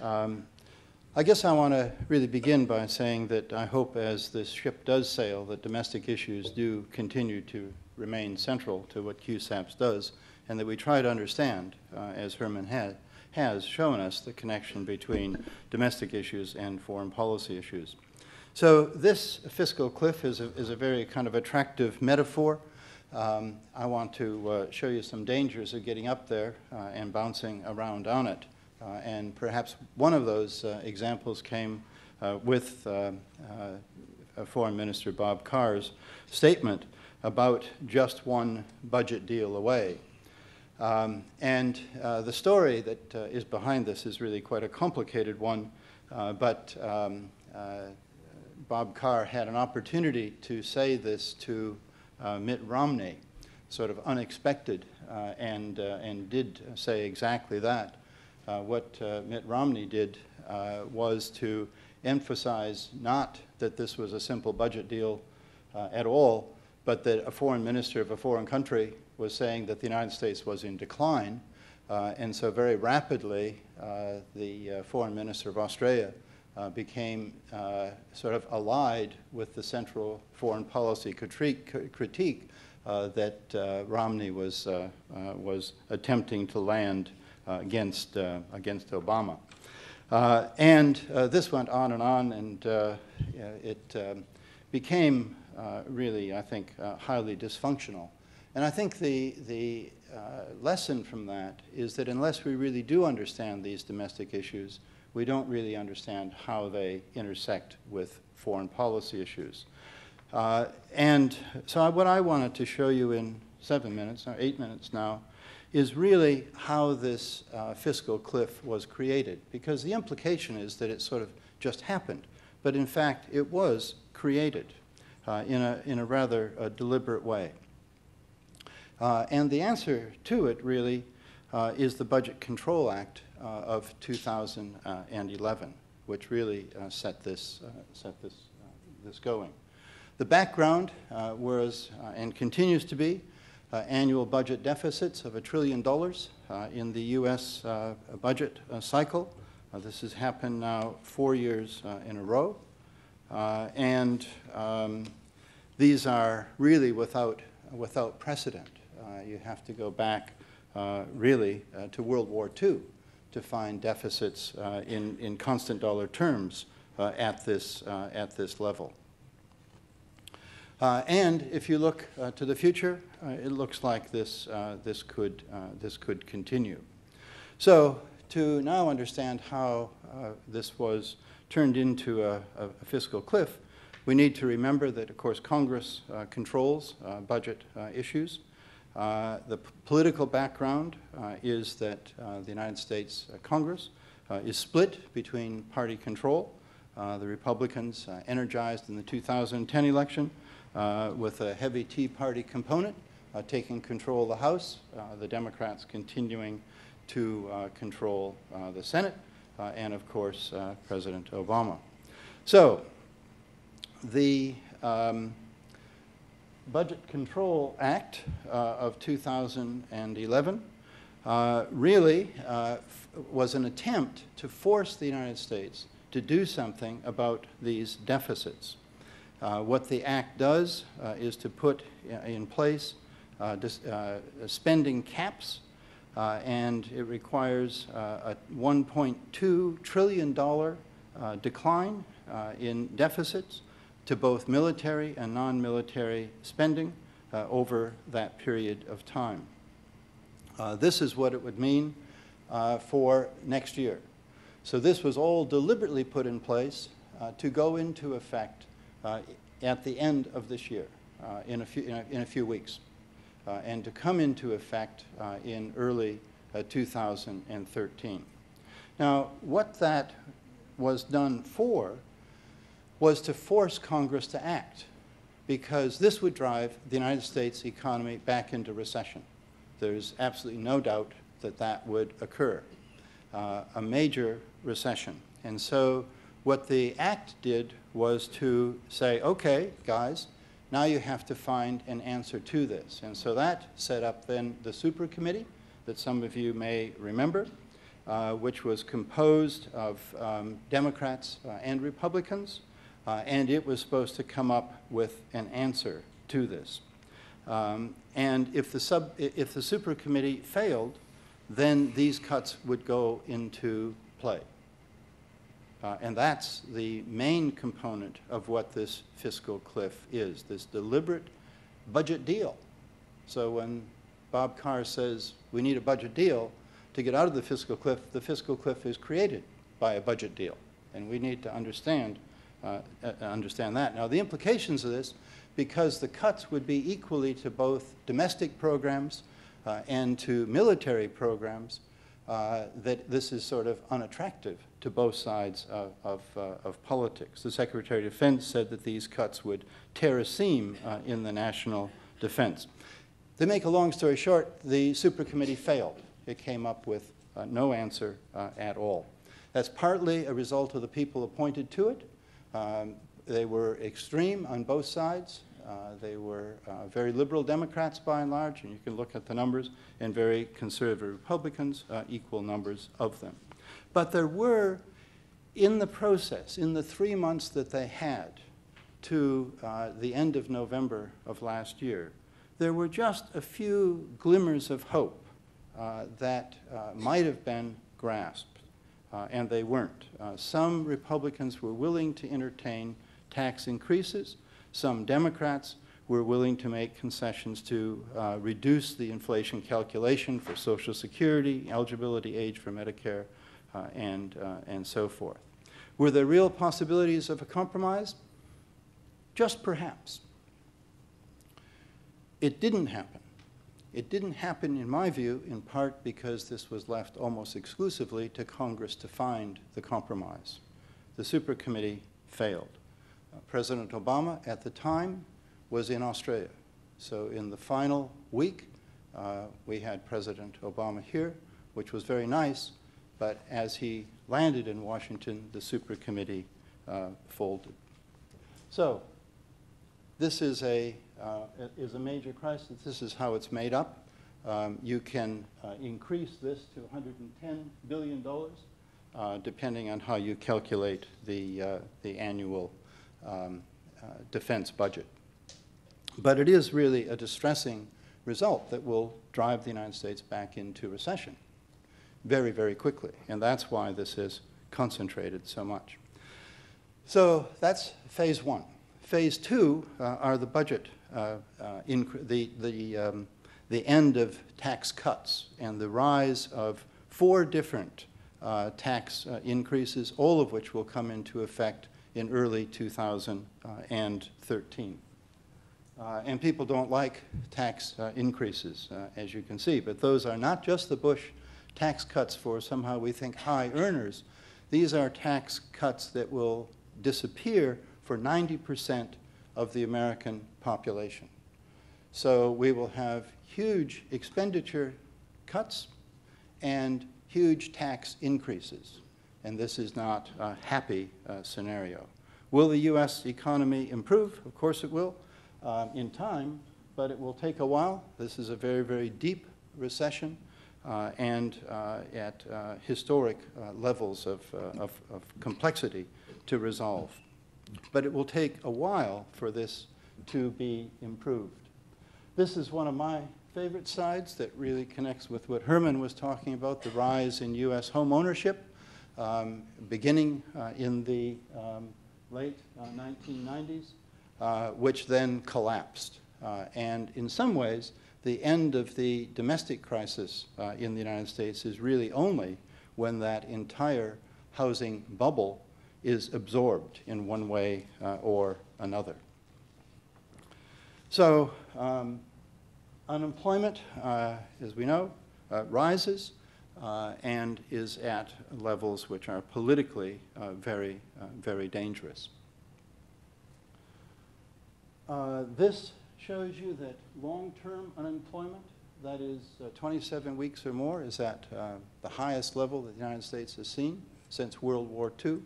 I guess I want to really begin by saying that I hope as this ship does sail that domestic issues do continue to remain central to what QSAPS does, and that we try to understand, as Herman has shown us, the connection between domestic issues and foreign policy issues. So this fiscal cliff is a very kind of attractive metaphor. I want to show you some dangers of getting up there and bouncing around on it. And perhaps one of those examples came with Foreign Minister Bob Carr's statement about just one budget deal away. And the story that is behind this is really quite a complicated one, but Bob Carr had an opportunity to say this to Mitt Romney, sort of unexpected, and did say exactly that. What Mitt Romney did was to emphasize not that this was a simple budget deal at all, but that a foreign minister of a foreign country was saying that the United States was in decline. And so very rapidly, the foreign minister of Australia became sort of allied with the central foreign policy critique that Romney was attempting to land against Obama. And this went on, and it became really, I think, highly dysfunctional. And I think the lesson from that is that unless we really do understand these domestic issues, we don't really understand how they intersect with foreign policy issues. And so what I wanted to show you in 7 minutes, or 8 minutes now, is really how this fiscal cliff was created. Because the implication is that it sort of just happened. But in fact, it was created in a rather deliberate way. And the answer to it really is the Budget Control Act of 2011, which really set this going. The background was and continues to be annual budget deficits of $1 trillion in the U.S. budget cycle. This has happened now 4 years in a row, and these are really without precedent. You have to go back really to World War II to find deficits in constant dollar terms at this level. And if you look to the future, it looks like this could continue. So to now understand how this was turned into a fiscal cliff, we need to remember that, of course, Congress controls budget issues. The political background is that the United States Congress is split between party control. The Republicans energized in the 2010 election with a heavy Tea Party component taking control of the House, the Democrats continuing to control the Senate, and of course President Obama. So the Budget Control Act of 2011 really was an attempt to force the United States to do something about these deficits. What the Act does is to put in place spending caps, and it requires a $1.2 trillion decline in deficits to both military and non-military spending over that period of time. This is what it would mean for next year. So this was all deliberately put in place to go into effect at the end of this year, in a few weeks, and to come into effect in early 2013. Now, what that was done for was to force Congress to act, because this would drive the United States economy back into recession. There's absolutely no doubt that that would occur, a major recession. And so what the Act did was to say, okay, guys, now you have to find an answer to this. And so that set up then the super committee that some of you may remember. which was composed of Democrats and Republicans, and it was supposed to come up with an answer to this. And if the supercommittee failed, then these cuts would go into play. And that's the main component of what this fiscal cliff is, this deliberate budget deal. So when Bob Carr says we need a budget deal to get out of the fiscal cliff is created by a budget deal. And we need to understand that. Now, the implications of this, because the cuts would be equally to both domestic programs and to military programs, that this is sort of unattractive to both sides of politics. The Secretary of Defense said that these cuts would tear a seam in the national defense. To make a long story short, the supercommittee failed. It came up with no answer at all. That's partly a result of the people appointed to it. They were extreme on both sides. They were very liberal Democrats by and large, and you can look at the numbers, and very conservative Republicans, equal numbers of them. But there were, in the process, in the 3 months that they had to the end of November of last year, there were just a few glimmers of hope that might have been grasped, and they weren't. Some Republicans were willing to entertain tax increases. Some Democrats were willing to make concessions to reduce the inflation calculation for Social Security, eligibility age for Medicare, and so forth. Were there real possibilities of a compromise? Just perhaps. It didn't happen. It didn't happen, in my view, in part because this was left almost exclusively to Congress to find the compromise. The supercommittee failed. President Obama, at the time, was in Australia. So in the final week, we had President Obama here, which was very nice, but as he landed in Washington, the supercommittee folded. So this is a major crisis. This is how it's made up. You can increase this to $110 billion, depending on how you calculate the annual defense budget. But it is really a distressing result that will drive the United States back into recession very, very quickly. And that's why this is concentrated so much. So that's phase one. Phase two are the budget, the end of tax cuts and the rise of 4 different tax increases, all of which will come into effect in early 2013. And people don't like tax increases, as you can see, but those are not just the Bush tax cuts for somehow we think high earners. These are tax cuts that will disappear for 90% of the American population. So we will have huge expenditure cuts and huge tax increases. And this is not a happy scenario. Will the U.S. economy improve? Of course it will in time, but it will take a while. This is a very, very deep recession and at historic levels of complexity to resolve. But it will take a while for this to be improved. This is one of my favorite slides that really connects with what Herman was talking about, the rise in U.S. home ownership, beginning in the late 1990s, which then collapsed. And in some ways, the end of the domestic crisis in the United States is really only when that entire housing bubble is absorbed in one way or another. So unemployment, as we know, rises and is at levels which are politically very, very dangerous. This shows you that long-term unemployment, that is 27 weeks or more, is at the highest level that the United States has seen since World War II.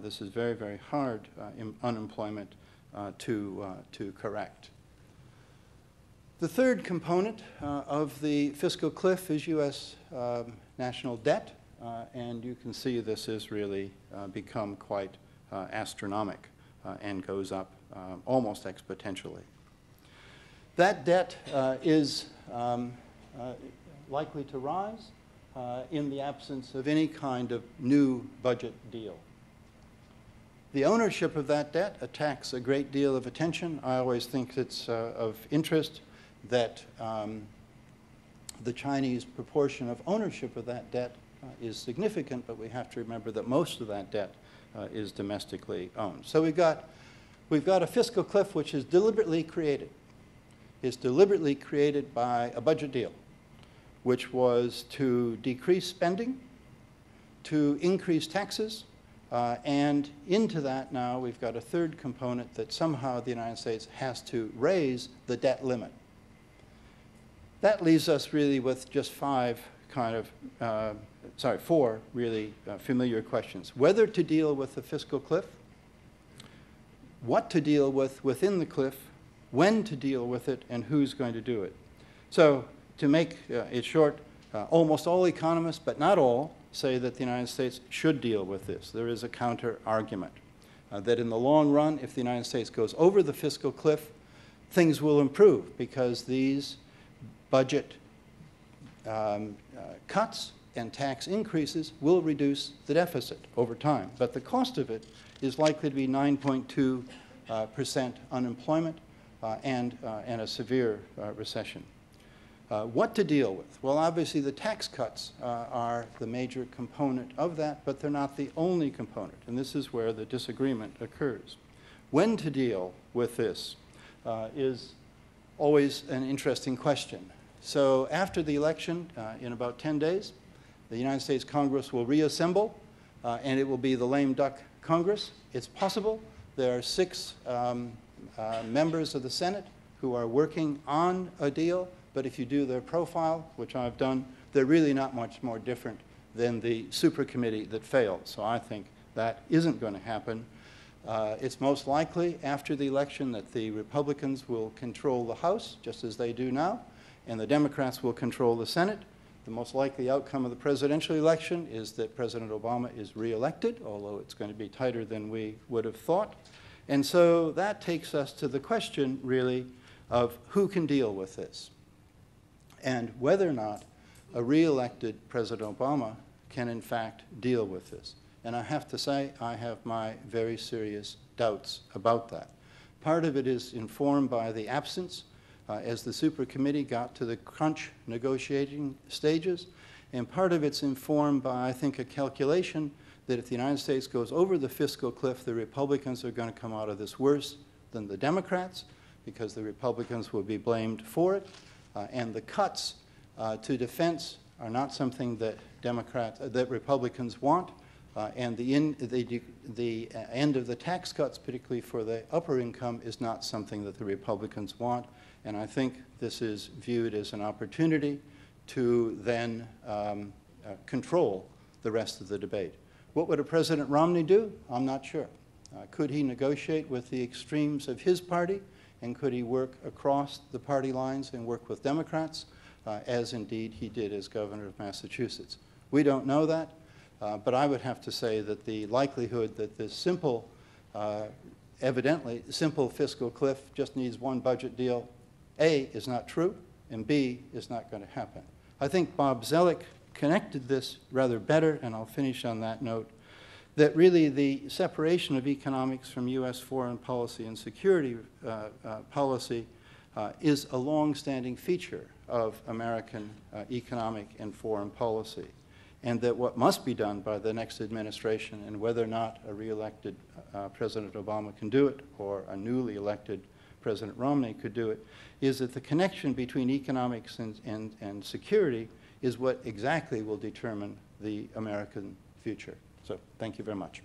This is very, very hard unemployment to correct. The third component of the fiscal cliff is U.S. national debt. and you can see this has really become quite astronomical and goes up almost exponentially. That debt is likely to rise in the absence of any kind of new budget deal. The ownership of that debt attracts a great deal of attention. I always think it's of interest that the Chinese proportion of ownership of that debt is significant, but we have to remember that most of that debt is domestically owned. So we've got a fiscal cliff which is deliberately created. It's deliberately created by a budget deal, which was to decrease spending, to increase taxes, and into that now we've got a third component that somehow the United States has to raise the debt limit. That leaves us really with just four really familiar questions. Whether to deal with the fiscal cliff, what to deal with within the cliff, when to deal with it, and who's going to do it. So to make it short, almost all economists, but not all, say that the United States should deal with this. There is a counter-argument that in the long run, if the United States goes over the fiscal cliff, things will improve because these budget cuts and tax increases will reduce the deficit over time. But the cost of it is likely to be 9.2% unemployment and a severe recession. What to deal with? Well, obviously the tax cuts are the major component of that, but they're not the only component, and this is where the disagreement occurs. When to deal with this is always an interesting question. So after the election, in about 10 days, the United States Congress will reassemble, and it will be the lame duck Congress. It's possible. There are 6 members of the Senate who are working on a deal, but if you do their profile, which I've done, they're really not much more different than the super committee that failed. So I think that isn't going to happen. It's most likely after the election that the Republicans will control the House, just as they do now, and the Democrats will control the Senate. The most likely outcome of the presidential election is that President Obama is reelected, although it's going to be tighter than we would have thought. And so that takes us to the question, really, of who can deal with this and whether or not a reelected President Obama can, in fact, deal with this. And I have to say, I have my very serious doubts about that. Part of it is informed by the absence as the super committee got to the crunch negotiating stages, and part of it's informed by, I think, a calculation that if the United States goes over the fiscal cliff, the Republicans are going to come out of this worse than the Democrats, because the Republicans will be blamed for it, and the cuts to defense are not something that Republicans want, and the end of the tax cuts, particularly for the upper income, is not something that the Republicans want. And I think this is viewed as an opportunity to then control the rest of the debate. What would a President Romney do? I'm not sure. Could he negotiate with the extremes of his party, and could he work across the party lines and work with Democrats, as indeed he did as governor of Massachusetts? We don't know that, but I would have to say that the likelihood that this simple, evidently simple fiscal cliff just needs one budget deal, A, is not true, and B, is not going to happen. I think Bob Zoellick connected this rather better, and I'll finish on that note, that really the separation of economics from U.S. foreign policy and security policy is a long-standing feature of American economic and foreign policy, and that what must be done by the next administration, and whether or not a re-elected President Obama can do it or a newly elected President Romney could do it, is that the connection between economics and security is what exactly will determine the American future. So thank you very much.